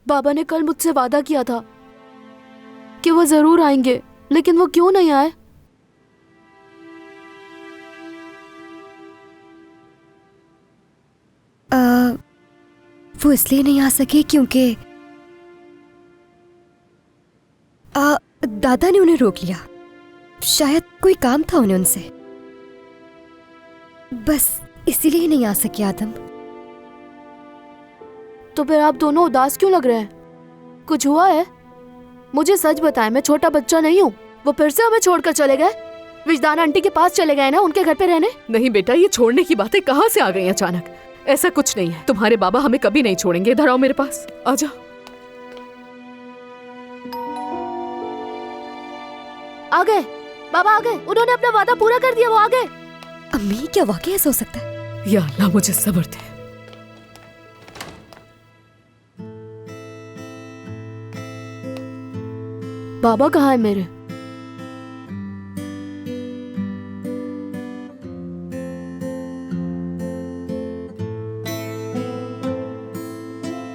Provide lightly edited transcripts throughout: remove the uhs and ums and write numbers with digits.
बाबा ने कल मुझसे वादा किया था कि वो जरूर आएंगे, लेकिन वो क्यों नहीं आए? वो इसलिए नहीं आ सके क्योंकि दादा ने उन्हें रोक लिया। शायद कोई काम था उन्हें उनसे, बस इसीलिए नहीं आ सके आदम। तो फिर आप दोनों उदास क्यों लग रहे हैं? कुछ हुआ है? मुझे सच बताएं, मैं छोटा बच्चा नहीं हूँ। वो फिर से हमें छोड़कर चले गए? विजदान आंटी के पास चले गए ना, उनके घर पे रहने? नहीं बेटा, ये छोड़ने की बातें कहाँ से आ गई अचानक? ऐसा कुछ नहीं है। तुम्हारे बाबा हमें कभी नहीं छोड़ेंगे। इधर आओ मेरे पास, आजा। आ गए बाबा, आ गए। उन्होंने अपना वादा पूरा कर दिया, वो आ गए। अम्मी, क्या वाकई ऐसा हो सकता है? या अल्लाह, मुझे सब्र दे। बाबा कहाँ है मेरे?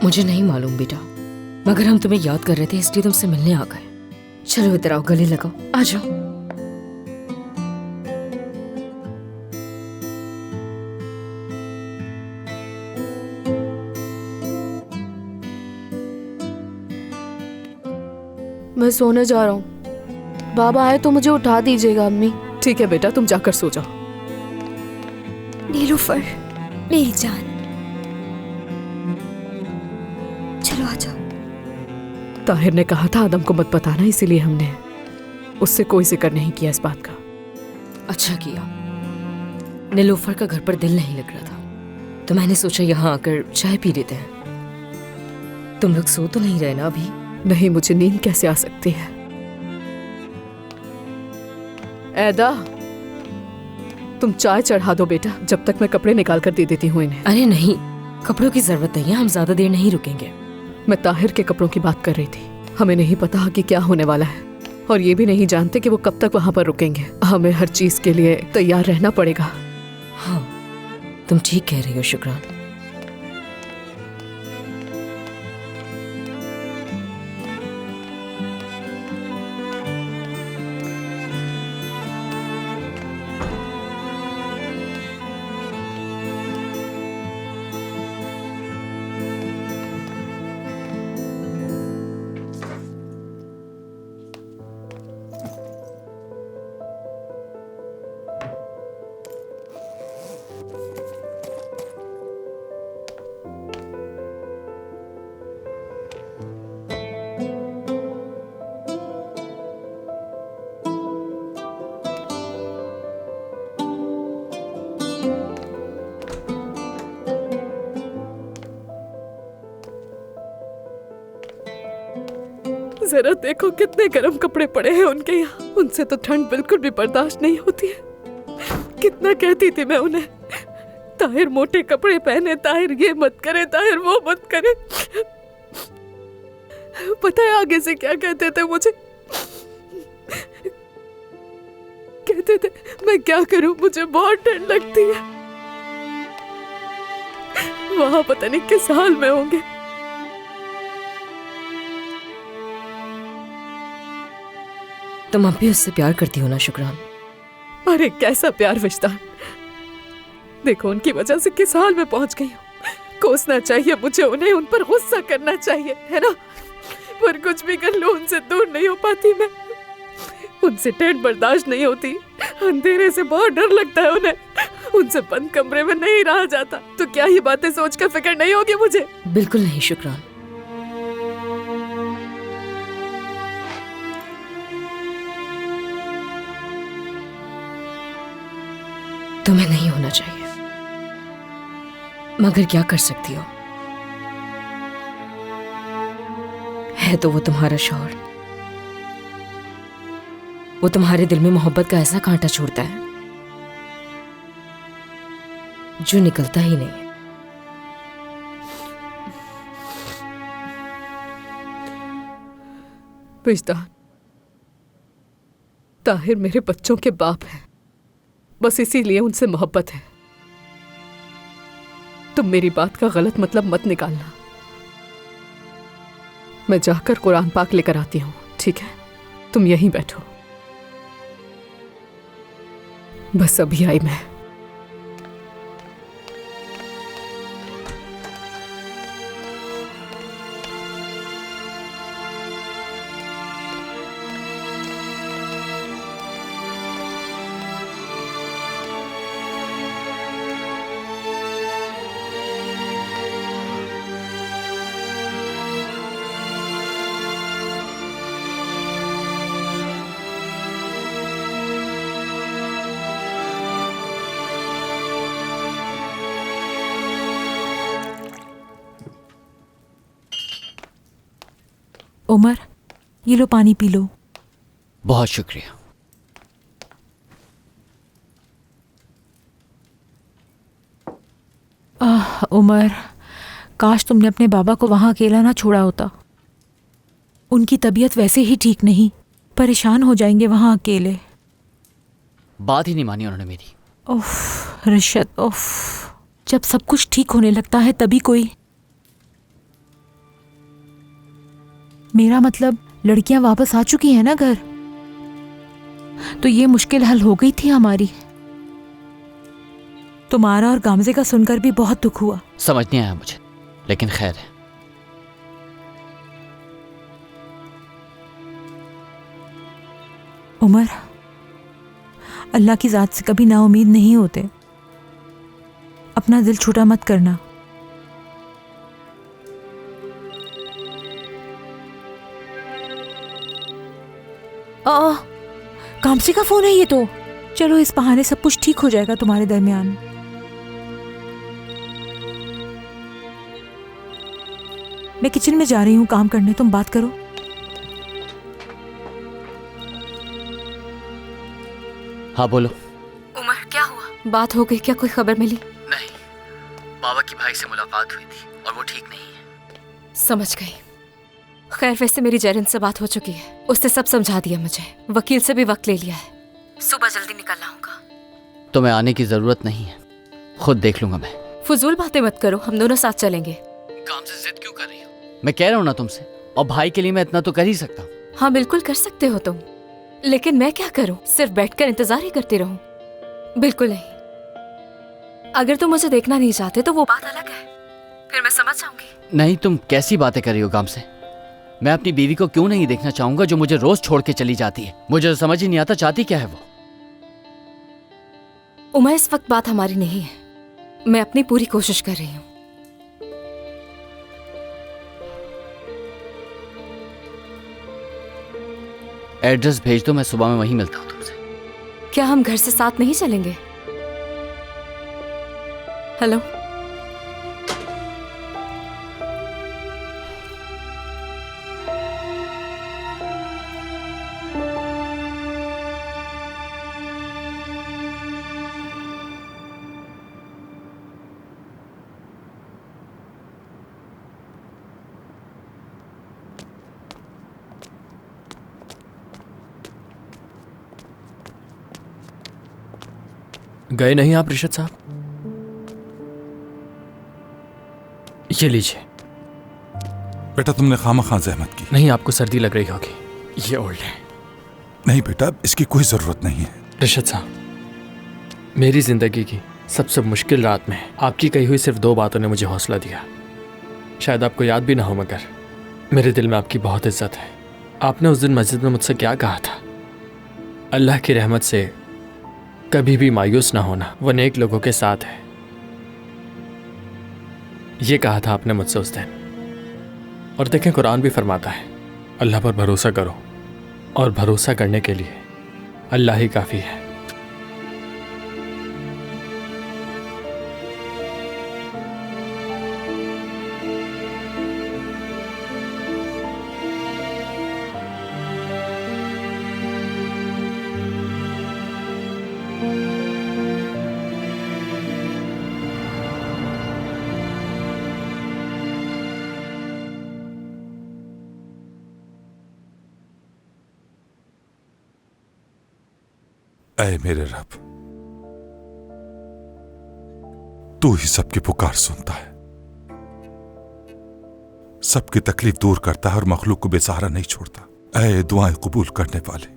मुझे नहीं मालूम बेटा, मगर हम तुम्हें याद कर रहे थे इसलिए तुमसे मिलने आ गए। चलो इधर आओ, गले लगाओ, आ जाओ। मैं सोने जा रहा हूँ। बाबा आए तो मुझे उठा दीजिएगा अम्मी। ठीक है बेटा, तुम जाकर सो जाओ। नीलूफर, मेरी जान, चलो आ जाओ। ताहिर ने कहा था आदम को मत बताना, इसीलिए हमने उससे कोई जिक्र नहीं किया इस बात का। अच्छा किया। नीलूफर का घर पर दिल नहीं लग रहा था, तो मैंने सोचा यहाँ आकर चाय पी लेते हैं। तुम लोग सो तो नहीं रहे ना अभी? नहीं, मुझे नींद कैसे आ सकती है। ऐदा, तुम चाय चढ़ा दो बेटा, जब तक मैं कपड़े निकाल कर दे देती हूँ इन्हें। अरे नहीं, कपड़ों की जरूरत नहीं है, हम ज्यादा देर नहीं रुकेंगे। मैं ताहिर के कपड़ों की बात कर रही थी। हमें नहीं पता कि क्या होने वाला है, और ये भी नहीं जानते कि वो कब तक वहाँ पर रुकेंगे। हमें हर चीज के लिए तैयार रहना पड़ेगा। हाँ, तुम ठीक कह रही हो शुक्रान। जरा देखो कितने गर्म कपड़े पड़े हैं उनके यहाँ। उनसे तो ठंड बिल्कुल भी बर्दाश्त नहीं होती है। कितना कहती थी मैं उन्हें, ताहिर मोटे कपड़े पहने, ताहिर ये मत करे, ताहिर वो मत करे। पता है आगे से क्या कहते थे मुझे? कहते थे मैं क्या करूं, मुझे बहुत ठंड लगती है। वहां पता नहीं किस हाल में होंगे। तुम अब भी उससे प्यार करती हो ना शुक्रान? अरे कैसा प्यार विजदान, देखो उनकी वजह से किस हाल में पहुंच गई हूँ। कोसना चाहिए मुझे उन्हें, उन पर गुस्सा करना चाहिए, है ना? पर कुछ भी कर लो, उनसे दूर नहीं हो पाती मैं। उनसे ठंड बर्दाश्त नहीं होती, अंधेरे से बहुत डर लगता है उन्हें। उनसे बंद कमरे में नहीं रहा जाता। तो क्या ये बातें सोचकर फिक्र नहीं होगी मुझे? बिल्कुल नहीं शुक्रान। तुम्हें नहीं होना चाहिए, मगर क्या कर सकती हो? है तो वो तुम्हारा शौहर। वो तुम्हारे दिल में मोहब्बत का ऐसा कांटा छोड़ता है जो निकलता ही नहीं। विजदान, ताहिर मेरे बच्चों के बाप हैं, बस इसीलिए उनसे मोहब्बत है। तुम मेरी बात का गलत मतलब मत निकालना। मैं जाकर कुरान पाक लेकर आती हूँ, ठीक है? तुम यहीं बैठो। बस अभी आई मैं। उमर, ये लो पानी पी लो। बहुत शुक्रिया। उमर, काश तुमने अपने बाबा को वहाँ अकेला ना छोड़ा होता। उनकी तबीयत वैसे ही ठीक नहीं, परेशान हो जाएंगे वहाँ अकेले। बात ही नहीं मानी उन्होंने मेरी। उफ रिशत, उफ। जब सब कुछ ठीक होने लगता है तभी कोई। मेरा मतलब लड़कियां वापस आ चुकी हैं ना घर, तो ये मुश्किल हल हो गई थी हमारी। तुम्हारा और गामजे का सुनकर भी बहुत दुख हुआ। समझ नहीं आया मुझे, लेकिन खैर है। उमर, अल्लाह की जात से कभी नाउमीद नहीं होते। अपना दिल छोटा मत करना। कामसे का फोन है ये तो। चलो, इस बहाने सब कुछ ठीक हो जाएगा तुम्हारे दरमियान। मैं किचन में जा रही हूँ काम करने, तुम बात करो। हाँ बोलो। उमर, क्या हुआ? बात हो गई क्या? कोई खबर मिली? नहीं, बाबा की भाई से मुलाकात हुई थी और वो ठीक नहीं है। समझ गई। खैर, वैसे मेरी जैरिन से बात हो चुकी है, उसने सब समझा दिया मुझे। वकील से भी वक्त ले लिया है। सुबह जल्दी निकलना होगा। तुम्हें आने की जरूरत नहीं है, खुद देख लूंगा मैं। फजूल बातें मत करो, हम दोनों साथ चलेंगे। काम से जिद क्यों कर रही हो? मैं कह रहा हूँ ना तुमसे, और भाई के लिए मैं इतना तो कर ही सकता हूँ। हाँ बिल्कुल कर सकते हो तुम, लेकिन मैं क्या करूँ? सिर्फ बैठकर इंतजार ही करती रहूं? बिल्कुल नहीं। अगर तुम मुझे देखना नहीं चाहते तो वो बात अलग है, फिर मैं समझ जाऊंगी। नहीं, तुम कैसी बातें कर रही हो गाम से? मैं अपनी बीवी को क्यों नहीं देखना चाहूंगा जो मुझे रोज छोड़ के चली जाती है? मुझे तो समझ ही नहीं आता चाहती क्या है वो। उमा, इस वक्त बात हमारी नहीं है, मैं अपनी पूरी कोशिश कर रही हूँ। एड्रेस भेज दो, मैं सुबह में वहीं मिलता हूँ तुमसे। क्या हम घर से साथ नहीं चलेंगे? हेलो, गए नहीं आप रिशद साहब? ये लीजिए। बेटा, तुमने खामखा जहमत की। नहीं, आपको सर्दी लग रही होगी, ये ओल्ड है। नहीं बेटा, इसकी कोई जरूरत नहीं है। रिशद साहब, मेरी जिंदगी की सबसे मुश्किल रात में आपकी कही हुई सिर्फ 2 बातों ने मुझे हौसला दिया। शायद आपको याद भी ना हो, मगर मेरे दिल में आपकी बहुत इज्जत है। आपने उस दिन मस्जिद में मुझसे क्या कहा था? अल्लाह की रहमत से कभी भी मायूस ना होना, वो नेक लोगों के साथ है। ये कहा था आपने मुझसे उस दिन। और देखें, कुरान भी फरमाता है, अल्लाह पर भरोसा करो, और भरोसा करने के लिए अल्लाह ही काफ़ी है। ऐ मेरे रब, तू ही सबकी पुकार सुनता है, सबकी तकलीफ दूर करता है और मखलूक को बेसहारा नहीं छोड़ता। ऐ दुआएं कबूल करने वाले,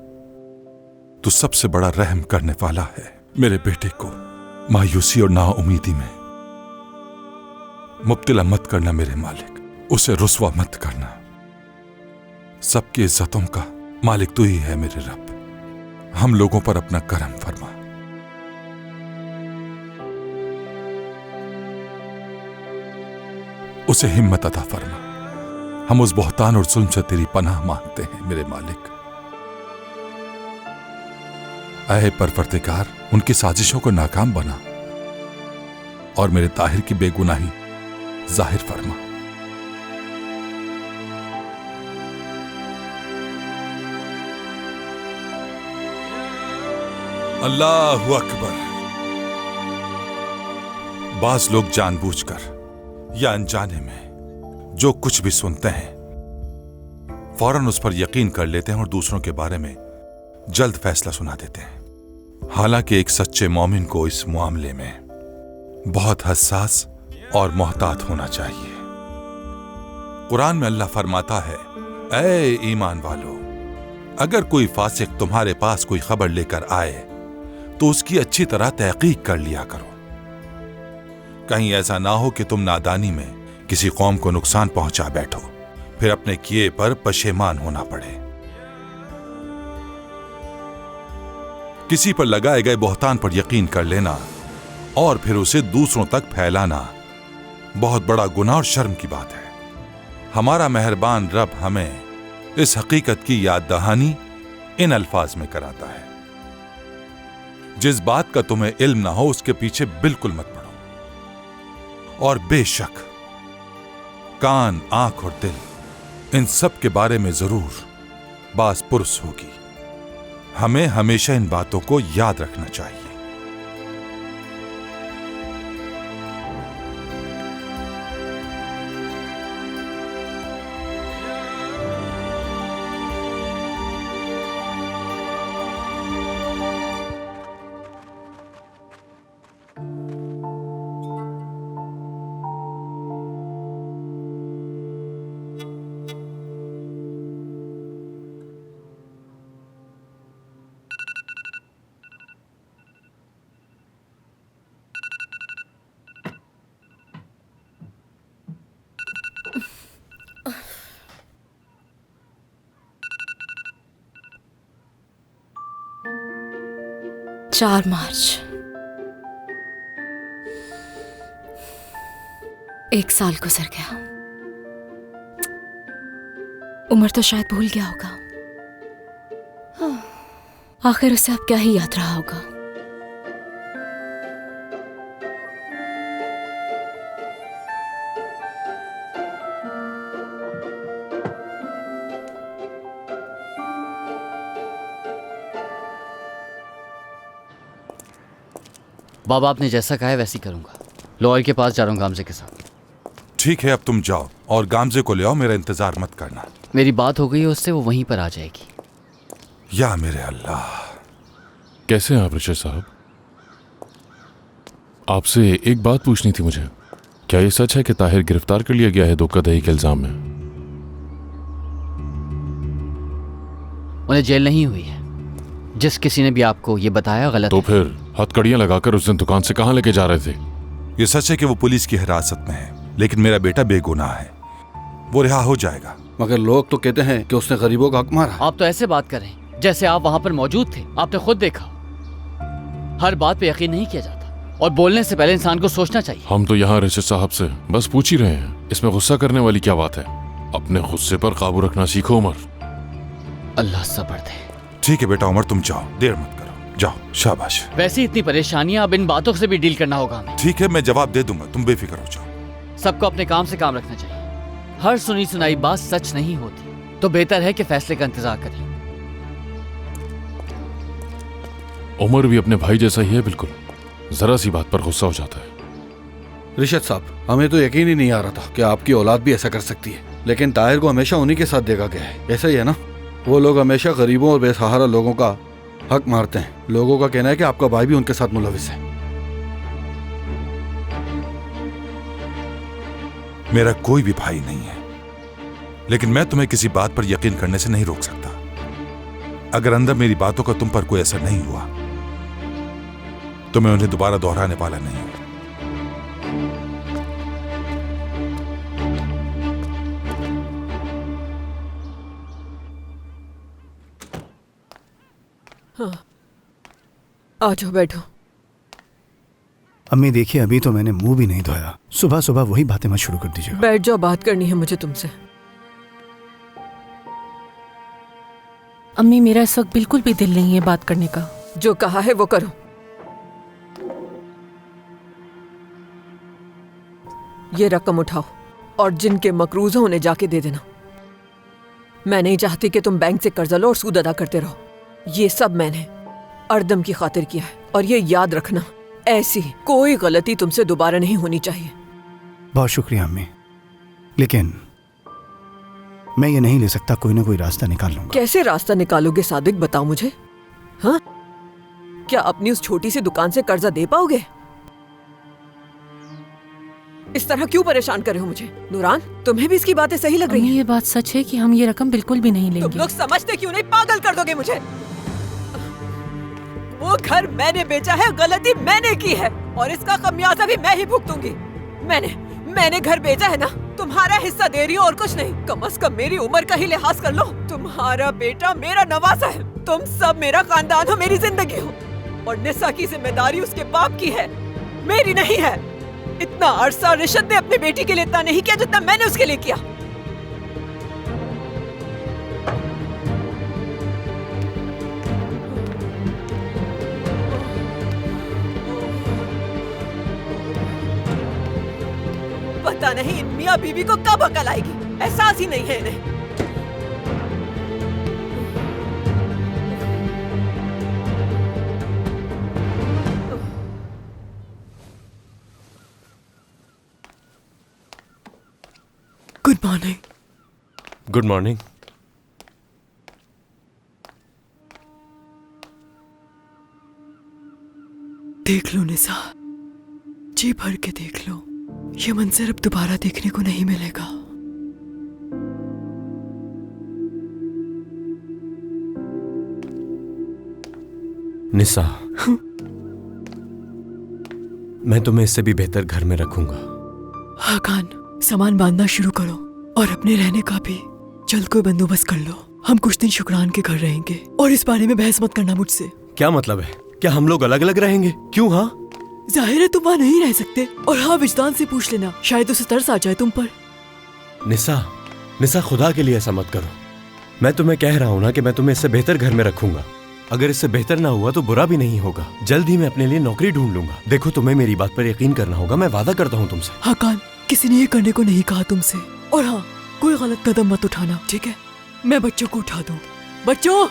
तू सबसे बड़ा रहम करने वाला है। मेरे बेटे को मायूसी और नाउमीदी में मुब्तला मत करना मेरे मालिक, उसे रुस्वा मत करना। सबकी इज्जतों का मालिक तू ही है मेरे रब, हम लोगों पर अपना करम फरमा। उसे हिम्मत अता फरमा। हम उस बहुतान और जुल्म से तेरी पनाह मांगते हैं मेरे मालिक। ऐ परवरदिगार, उनकी साजिशों को नाकाम बना और मेरे ताहिर की बेगुनाही जाहिर फरमा। अल्लाहु अकबर। बाज लोग जानबूझकर या अनजाने में जो कुछ भी सुनते हैं फौरन उस पर यकीन कर लेते हैं और दूसरों के बारे में जल्द फैसला सुना देते हैं। हालांकि एक सच्चे मोमिन को इस मामले में बहुत हसास और मोहतात होना चाहिए। कुरान में अल्लाह फरमाता है, ऐ ईमान वालों, अगर कोई फासिक तुम्हारे पास कोई खबर लेकर आए तो उसकी अच्छी तरह तहकीक कर लिया करो। कहीं ऐसा ना हो कि तुम नादानी में किसी कौम को नुकसान पहुंचा बैठो, फिर अपने किए पर पशेमान होना पड़े। किसी पर लगाए गए बहुतान पर यकीन कर लेना और फिर उसे दूसरों तक फैलाना बहुत बड़ा गुनाह और शर्म की बात है। हमारा मेहरबान रब हमें इस हकीकत की याद दहानी इन अल्फाज में कराता है, जिस बात का तुम्हें इल्म ना हो उसके पीछे बिल्कुल मत पड़ो, और बेशक कान, आंख और दिल इन सब के बारे में जरूर बास पुरस होगी। हमें हमेशा इन बातों को याद रखना चाहिए। चार मार्च, एक साल गुजर गया। उमर तो शायद भूल गया होगा, आखिर उसे अब क्या ही याद रहा होगा। बाबा आपने जैसा कहा है वैसे ही करूंगा। लॉयर के पास जा रहा हूँ गामजे के साथ। ठीक है, अब तुम जाओ और गामजे को ले आओ, मेरा इंतजार मत करना। मेरी बात हो गई है उससे, वो वहीं पर आ जाएगी। या मेरे अल्लाह। कैसे हैं आप रिशद साहब? आपसे एक बात पूछनी थी मुझे। क्या ये सच है कि ताहिर गिरफ्तार कर लिया गया है धोखाधड़ी के इल्जाम में? उन्हें जेल नहीं हुई है। जिस किसी ने भी आपको ये बताया गलत तो है। फिर हथकड़ियां लगाकर उस दिन दुकान से कहां लेके जा रहे थे? ये सच है कि वो पुलिस की हिरासत में है, लेकिन मेरा बेटा बेगुनाह है, वो रिहा हो जाएगा। मगर लोग तो कहते हैं कि उसने गरीबों का हक मारा। आप तो ऐसे बात कर रहे हैं जैसे आप वहां पर मौजूद थे। आपने खुद देखा। हर बात पे यकीन नहीं किया जाता और बोलने से पहले इंसान को सोचना चाहिए। हम तो यहाँ रिशद साहब से बस पूछ ही रहे हैं, इसमें गुस्सा करने वाली क्या बात है? अपने गुस्से पर काबू रखना सीखो उमर। अल्लाह सब्र दे। ठीक है बेटा उमर, तुम जाओ, देर मत करो, जाओ, शाबाश। वैसे इतनी परेशानियां, अब इन बातों से भी डील करना होगा हमें। ठीक है, मैं जवाब दे दूंगा, तुम बेफिक्र हो जाओ। सबको अपने काम से काम रखना चाहिए। हर सुनी सुनाई बात सच नहीं होती, तो बेहतर है कि फैसले का इंतजार करें। उमर भी अपने भाई जैसा ही है बिल्कुल, जरा सी बात पर गुस्सा हो जाता है। रिशद साहब, हमें तो यकीन ही नहीं आ रहा था कि आपकी औलाद भी ऐसा कर सकती है, लेकिन ताहिर को हमेशा उन्हीं के साथ देखा गया है। ऐसा ही है ना? वो लोग हमेशा गरीबों और बेसहारा लोगों का हक मारते हैं। लोगों का कहना है कि आपका भाई भी उनके साथ मुलविस है। मेरा कोई भी भाई नहीं है, लेकिन मैं तुम्हें किसी बात पर यकीन करने से नहीं रोक सकता। अगर अंदर मेरी बातों का तुम पर कोई असर नहीं हुआ तो मैं उन्हें दोबारा दोहराने वाला नहीं हूं। आ जाओ, बैठो। अम्मी देखिए, अभी तो मैंने मुंह भी नहीं धोया, सुबह सुबह वही बातें मत शुरू कर दीजिए। बैठ जाओ, बात करनी है मुझे तुमसे। अम्मी, मेरा इस वक्त बिल्कुल भी दिल नहीं है बात करने का। जो कहा है वो करो। ये रकम उठाओ और जिनके मकरूज हो उन्हें जाके दे देना। मैं नहीं चाहती कि तुम बैंक से कर्जा लो और सूद अदा करते रहो। ये सब मैंने अर्दम की खातिर किया है, और ये याद रखना, ऐसी कोई गलती तुमसे दोबारा नहीं होनी चाहिए। बहुत शुक्रिया अम्मी, लेकिन मैं ये नहीं ले सकता, कोई ना कोई रास्ता निकाल लूंगा। कैसे रास्ता निकालोगे सादिक, बताओ मुझे। हाँ, क्या अपनी उस छोटी सी दुकान से कर्जा दे पाओगे? इस तरह क्यों परेशान कर रहे हो मुझे? नूरान, तुम्हें भी इसकी बातें सही लग रही हैं? ये बात सच है कि हम ये रकम बिल्कुल भी नहीं लेंगे। तुम लोग समझते क्यों नहीं? पागल कर दोगे मुझे। वो घर मैंने बेचा है, गलती मैंने की है, और इसका खमियाजा भी मैं ही भुगतूंगी। मैंने घर बेचा है ना, तुम्हारा हिस्सा दे रही हो और कुछ नहीं। कम से कम मेरी उम्र का ही लिहाज कर लो। तुम्हारा बेटा मेरा नवासा है, तुम सब मेरा खानदान हो, मेरी जिंदगी हो, और निसा की जिम्मेदारी उसके बाप की है, मेरी नहीं है। इतना अरसा रिशद ने अपनी बेटी के लिए इतना नहीं किया जितना मैंने उसके लिए किया। पता नहीं इन मियां बीवी को कब अकल आएगी, एहसास ही नहीं है इन्हें। Good morning. Good morning. देख लो निसा, जी भर के देख लो, ये मंजर अब दोबारा देखने को नहीं मिलेगा। निसा, मैं तुम्हें इससे भी बेहतर घर में रखूंगा। हाँ खान, सामान बांधना शुरू करो और अपने रहने का भी जल्द कोई बंदोबस्त कर लो। हम कुछ दिन शुक्रान के घर रहेंगे, और इस बारे में बहस मत करना मुझसे। क्या मतलब है? क्या हम लोग अलग अलग रहेंगे? क्यों? हाँ, जाहिर है तुम वहाँ नहीं रह सकते, और हाँ, विजदान से पूछ लेना, शायद उसे तरस आ जाए तुम पर। निसा, खुदा के लिए ऐसा मत करो। मैं तुम्हें कह रहा हूँ ना कि मैं तुम्हें इससे बेहतर घर में रखूंगा। अगर इससे बेहतर ना हुआ तो बुरा भी नहीं होगा। जल्द ही मैं अपने लिए नौकरी ढूंढ लूंगा। देखो, तुम्हें मेरी बात पर यकीन करना होगा, मैं वादा करता हूँ तुमसे। हाँ खान, किसी ने ये करने को नहीं कहा तुमसे, और हाँ, कोई गलत कदम मत उठाना, ठीक है? मैं बच्चों को उठा दूं। बच्चों,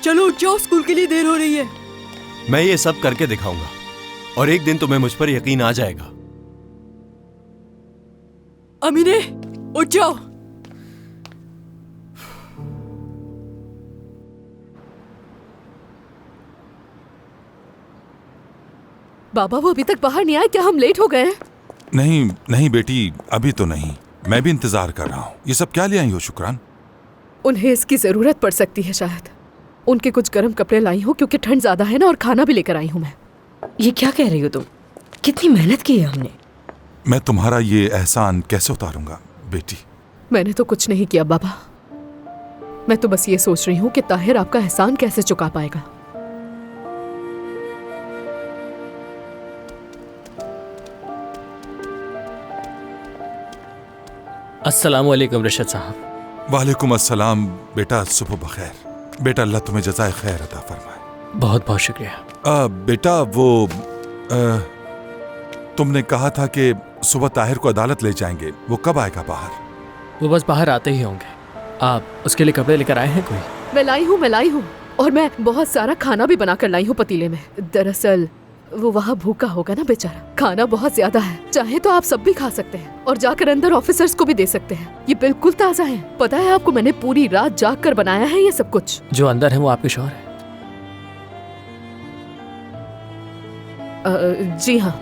चलो उठ जाओ, स्कूल के लिए देर हो रही है। मैं ये सब करके दिखाऊंगा, और एक दिन तुम्हें मुझ पर यकीन आ जाएगा। अमीने, उठ जाओ। बाबा, वो अभी तक बाहर नहीं आए, क्या हम लेट हो गए हैं? नहीं बेटी, अभी तो नहीं, मैं भी इंतजार कर रहा हूँ। ये सब क्या ले आई हो शुक्रान? उन्हें इसकी जरूरत पड़ सकती है शायद। उनके कुछ गर्म कपड़े लाई हूँ क्योंकि ठंड ज्यादा है ना, और खाना भी लेकर आई हूँ मैं। ये क्या कह रही हो तुम? कितनी मेहनत की है हमने। मैं तुम्हारा ये एहसान कैसे उतारूंगा बेटी? मैंने तो कुछ नहीं किया बाबा, मैं तो बस ये सोच रही हूँ कि ताहिर आपका एहसान कैसे चुका पाएगा। अस्सलाम वालेकुम रिशद साहब। वालेकुम अस्सलाम। बेटा, सुबह बखैर। बेटा, अल्लाह तुम्हें जज़ाए खैर अता फरमाए। बहुत बहुत शुक्रिया। बेटा, वो तुमने कहा था कि सुबह ताहिर को अदालत ले जाएंगे, वो कब आएगा बाहर? वो बस बाहर आते ही होंगे। आप उसके लिए कपड़े लेकर आए हैं कोई? मैं लाई हूँ, और मैं बहुत सारा खाना भी बनाकर लाई हूँ पतीले में। दरअसल वो वहाँ भूखा होगा ना बेचारा, खाना बहुत ज्यादा है। चाहे तो आप सब भी खा सकते हैं, और जाकर अंदर ऑफिसर्स को भी दे सकते हैं। ये बिल्कुल ताज़ा है। पता है आपको, मैंने पूरी रात जाग कर बनाया है ये सब कुछ। जो अंदर है वो आपके शौहर है? जी हाँ,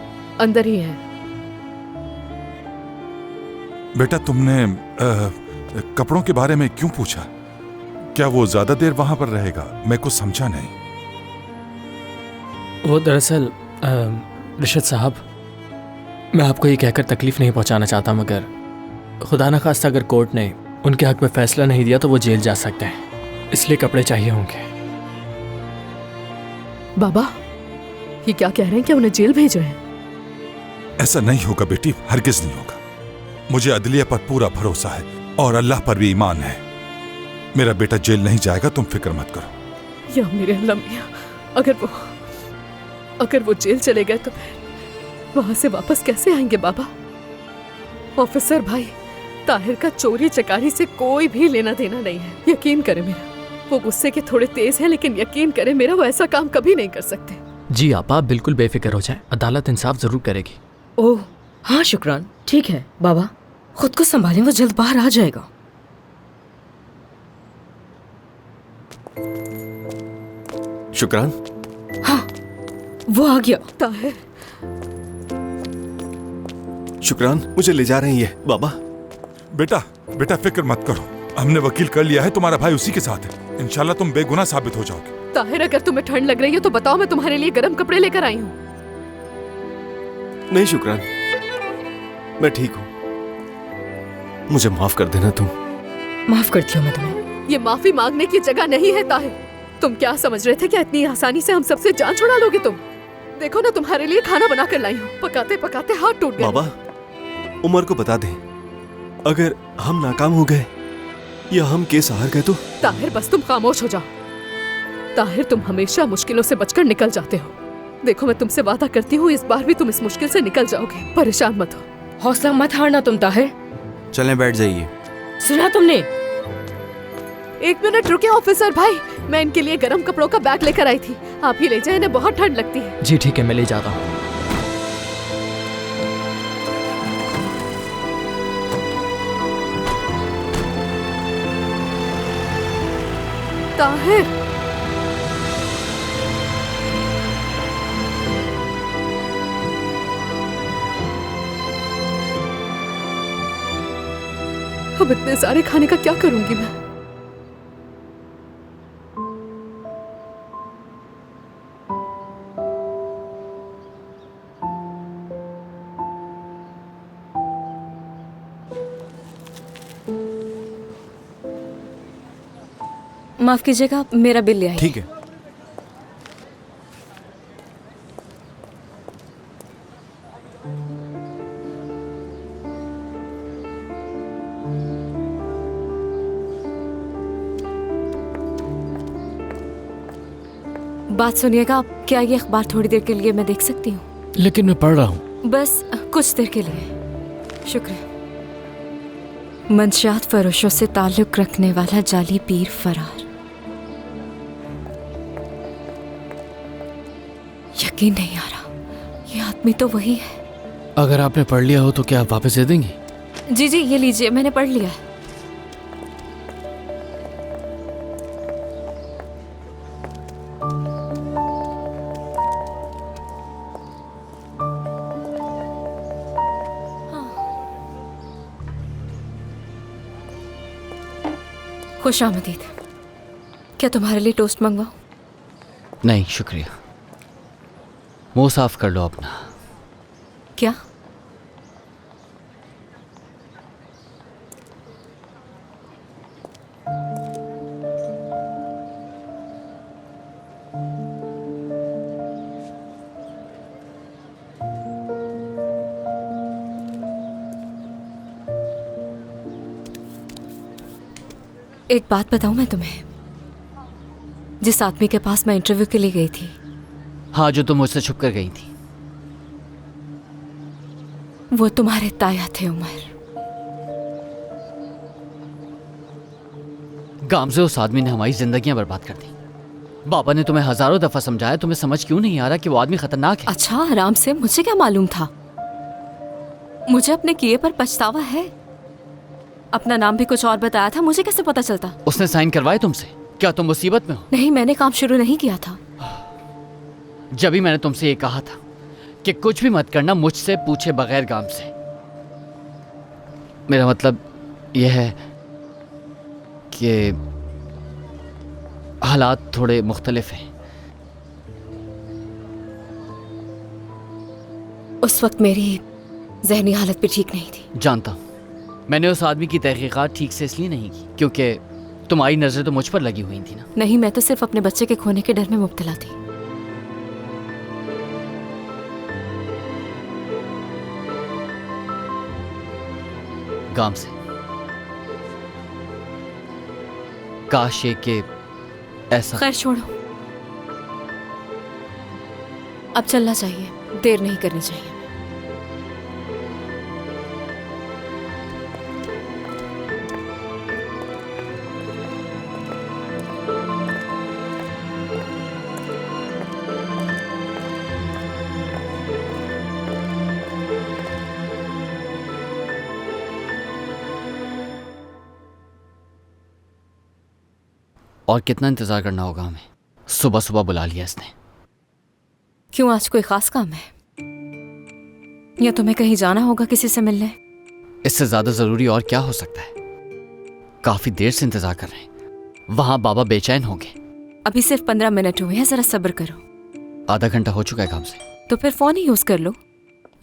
अंदर ही है। बेटा, तुमने कपड़ों के बारे में क्यों पूछा? क्या वो ज्यादा देर वहां पर रहेगा? मैं कुछ समझा नहीं। वो दरअसल रिशद साहब, मैं आपको ये कहकर तकलीफ नहीं पहुंचाना चाहता, मगर खुदा न खास्ता अगर कोर्ट ने उनके हक में फैसला नहीं दिया तो वो जेल जा सकते हैं, इसलिए कपड़े चाहिए होंगे। बाबा, ये क्या कह रहे हैं कि उन्हें जेल भेज रहे हैं? ऐसा नहीं होगा बेटी, हरगिज नहीं होगा। मुझे अदलिया पर पूरा भरोसा है और अल्लाह पर भी ईमान है। मेरा बेटा जेल नहीं जाएगा, तुम फिक्र मत करो। या मेरे अल्लाह मियां, अगर वो जेल चले गए तो फिर वहां से वापस कैसे आएंगे बाबा? ऑफिसर भाई, ताहिर का चोरी चकारी से कोई भी लेना देना नहीं है। यकीन करे मेरा, वो गुस्से के थोड़े तेज हैं, लेकिन यकीन करे मेरा, वो ऐसा काम कभी नहीं कर सकते। जी आप बिल्कुल बेफिक्र हो जाएं, अदालत इंसाफ जरूर करेगी। ओह हाँ शुक्रान, ठीक है बाबा, खुद को संभालें, वो जल्द बाहर आ जाएगा। शुक्रान। हाँ वो आ गया। ताहिर, शुक्रान, मुझे ले जा रही है बाबा। बेटा फिक्र मत करो, हमने वकील कर लिया है, तुम्हारा भाई उसी के साथ है। इंशाल्लाह तुम बेगुनाह साबित हो जाओगे। ताहिर, अगर तुम्हें ठंड लग रही है तो बताओ, मैं तुम्हारे लिए गर्म कपड़े लेकर आई हूँ। नहीं शुक्रान, मैं ठीक हूँ, मुझे माफ कर देना तुम। माफ करती हूँ मैं तुम्हें। ये माफी मांगने की जगह नहीं है ताहिर। तुम क्या समझ रहे थे कि इतनी आसानी से हम सबसे जान छुड़ा लोगे तुम? देखो ना, तुम्हारे लिए खाना बना कर लाई हूँ। पकाते पकाते हाथ टूट गए। बाबा, उमर को बता दें, अगर हम नाकाम हो गए या हम केस हार गए तो? ताहिर बस तुम खामोश हो जाओ। ताहिर, तुम हमेशा मुश्किलों से बचकर निकल जाते हो। देखो, मैं तुमसे वादा करती हूँ, इस बार भी तुम इस मुश्किल से निकल जाओगे। परेशान मत हो। हौसला मत हारना तुम ताहिर। चलें, बैठ जाइए। सुना तुमने? एक मिनट रुके ऑफिसर भाई, मैं इनके लिए गर्म कपड़ों का बैग लेकर आई थी। आप ही ले जाए, इन्हें बहुत ठंड लगती है। जी ठीक है, मैं ले जाता हूँ। ताहिर, अब इतने सारे खाने का क्या करूंगी मैं? माफ कीजिएगा, मेरा बिल ले आइए। ठीक है। बात सुनिएगा, क्या ये अखबार थोड़ी देर के लिए मैं देख सकती हूँ? लेकिन मैं पढ़ रहा हूँ। बस कुछ देर के लिए। शुक्रिया। मंशियात फरोशों से ताल्लुक रखने वाला जाली पीर फरार। यकीन नहीं आ रहा, ये आदमी तो वही है। अगर आपने पढ़ लिया हो तो क्या आप वापस दे देंगी? जी जी, ये लीजिए, मैंने पढ़ लिया है। खुश आमदीद। क्या तुम्हारे लिए टोस्ट मंगवाऊं? नहीं शुक्रिया, मुंह साफ कर लो अपना। क्या? एक बात बताऊं मैं तुम्हें, जिस आदमी के पास मैं इंटरव्यू के लिए गई थी। हाँ, जो तुम मुझसे छुप कर गई थी। वो तुम्हारे ताया थे उमर। गामजे, उस आदमी ने हमारी जिंदगियां बर्बाद कर दी। बाबा ने तुम्हें हजारों दफा समझाया, तुम्हें समझ क्यों नहीं आ रहा कि वो आदमी खतरनाक है? अच्छा आराम से, मुझे क्या मालूम था? मुझे अपने किए पर पछतावा है। अपना नाम भी कुछ और बताया था, मुझे कैसे पता चलता? उसने साइन करवाए तुमसे? क्या तुम मुसीबत में हो? नहीं, मैंने काम शुरू नहीं किया था। जब भी मैंने तुमसे ये कहा था कि कुछ भी मत करना मुझसे पूछे बगैर गाम से। मेरा मतलब यह है कि हालात थोड़े मुख्तलिफ हैं। उस वक्त मेरी जहनी हालत भी ठीक नहीं थी। जानता हूँ। मैंने उस आदमी की तहकीकात ठीक से इसलिए नहीं की क्योंकि तुम्हारी नजर तो मुझ पर लगी हुई थी ना। नहीं, मैं तो सिर्फ अपने बच्चे के खोने के डर में मुब्तला थी। गांव से काश ये कि ऐसा। खैर छोड़ो, अब चलना चाहिए, देर नहीं करनी चाहिए। और कितना इंतजार करना होगा हमें? सुबह सुबह बुला लिया इसने। क्यों, आज कोई खास काम है या तुम्हें कहीं जाना होगा किसी से मिलने? इससे ज्यादा जरूरी और क्या हो सकता है? काफी देर से इंतजार कर रहे हैं। वहां बाबा बेचैन होंगे। अभी सिर्फ 15 मिनट हुए हैं, जरा सब्र करो। आधा घंटा हो चुका है काम से। तो फिर फोन ही यूज कर लो,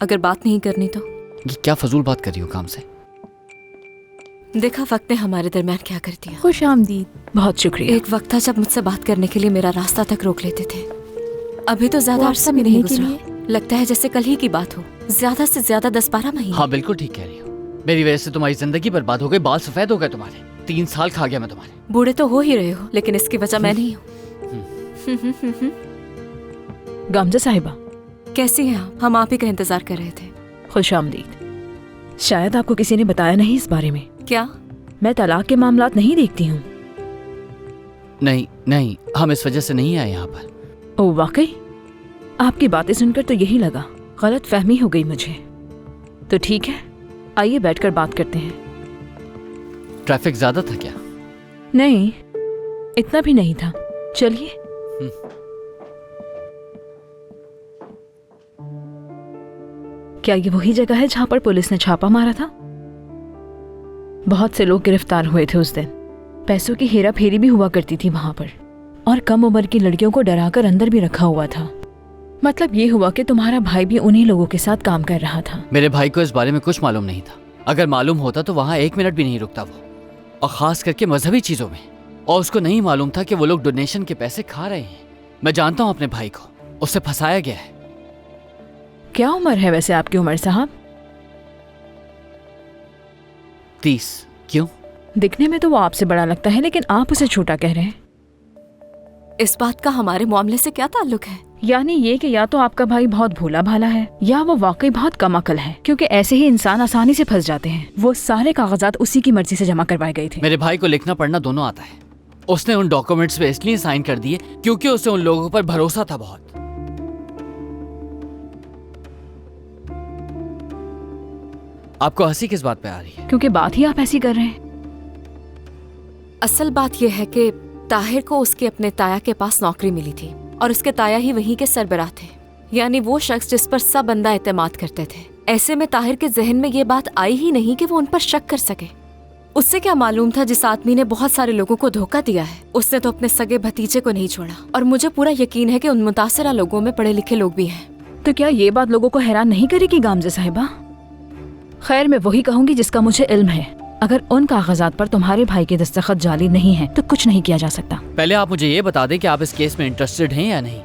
अगर बात नहीं करनी तो। ये क्या फजूल बात कर रही हो काम से? देखा वक्त ने हमारे दरमियान क्या कर दिया। खुश आमदीद। बहुत शुक्रिया। एक वक्त था जब मुझसे बात करने के लिए मेरा रास्ता तक रोक लेते थे। अभी तो ज्यादा अरसा भी नहीं गुजरा, लगता है जैसे कल ही की बात हो। ज्यादा से ज्यादा 10-12 महीने। हाँ बिल्कुल ठीक कह रही हो। मेरी वजह से तुम्हारी जिंदगी बर्बाद हो गई, बाल सफेद हो गए तुम्हारे। 3 साल खा गया मैं तुम्हारे। बूढ़े तो हो ही रहे हो, लेकिन इसकी वजह मैं नहीं हूँ। गामजा साहिबा कैसी हैं आप? हम आप ही का इंतजार कर रहे थे। खुश आमदीद। शायद आपको किसी ने बताया नहीं इस बारे में। क्या? मैं तलाक के मामलात नहीं देखती हूँ। नहीं नहीं, हम इस वजह से नहीं आए यहाँ पर। ओह वाकई? आपकी बातें सुनकर तो यही लगा, गलत फहमी हो गई मुझे। तो ठीक है, आइए बैठकर बात करते हैं। ट्रैफिक ज्यादा था क्या? नहीं, इतना भी नहीं था। चलिए। क्या ये वही जगह है जहां पर पुलिस ने छापा मारा था? बहुत से लोग गिरफ्तार हुए थे उस दिन। पैसों की हेरा फेरी भी हुआ करती थी वहां पर, और कम उम्र की लड़कियों को डराकर अंदर भी रखा हुआ था। मतलब ये हुआ कि तुम्हारा भाई भी उन्हीं लोगों के साथ काम कर रहा था। मेरे भाई को इस बारे में कुछ मालूम नहीं था। अगर मालूम होता तो वहां 1 मिनट भी नहीं रुकता वो, और खास करके मजहबी चीजों में। और उसको नहीं मालूम था कि वो लोग डोनेशन के पैसे खा रहे हैं। मैं जानता हूँ अपने भाई को, उससे फंसाया गया है। क्या उम्र है वैसे आपकी उमर साहब? 30। क्यों? दिखने में तो वो आपसे बड़ा लगता है, लेकिन आप उसे छोटा कह रहे हैं। इस बात का हमारे मामले से क्या ताल्लुक है? यानी ये कि या तो आपका भाई बहुत भोला भाला है, या वो वाकई बहुत कम अकल है, क्योंकि ऐसे ही इंसान आसानी से फंस जाते हैं। वो सारे कागजात उसी की मर्जी से जमा करवाए गए थे। मेरे भाई को लिखना पढ़ना दोनों आता है। उसने उन डॉक्यूमेंट्स पे इसलिए साइन कर दिए क्योंकि उसे उन लोगों पर भरोसा था बहुत। आपको हंसी किस बात पे आ रही है? क्योंकि बात ही आप ऐसी कर रहे हैं। असल बात यह है कि ताहिर को उसके अपने ताया के पास नौकरी मिली थी, और उसके ताया ही वहीं के सरबराह थे, यानी वो शख्स जिस पर सब बंदा एतमाद करते थे। ऐसे में ताहिर के जहन में ये बात आई ही नहीं कि वो उन पर शक कर सके। उससे क्या मालूम था जिस आदमी ने बहुत सारे लोगों को धोखा दिया है, उसने तो अपने सगे भतीजे को नहीं छोड़ा। और मुझे पूरा यकीन है कि उन मुतासरा लोगों में पढ़े लिखे लोग भी हैं। तो क्या ये बात लोगों को हैरान नहीं करेगी गामजा साहिबा? खैर, मैं वही कहूंगी जिसका मुझे इल्म है। अगर उन कागजात पर तुम्हारे भाई के दस्तखत जाली नहीं है तो कुछ नहीं किया जा सकता। पहले आप मुझे ये बता दें कि आप इस केस में इंटरेस्टेड हैं या नहीं।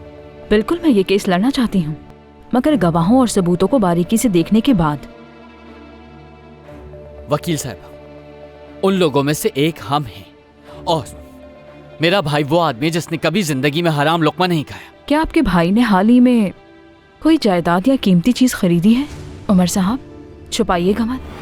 बिल्कुल, मैं ये केस लड़ना चाहती हूँ, मगर गवाहों और सबूतों को बारीकी से देखने के बाद। वकील साहब, उन लोगों में से एक हम हैं, और मेरा भाई वो आदमी जिसने कभी जिंदगी में हराम लुक़मा नहीं खाया। क्या आपके भाई ने हाल ही में कोई जायदाद या कीमती चीज खरीदी है? उमर साहब, छुपाइएगा मत।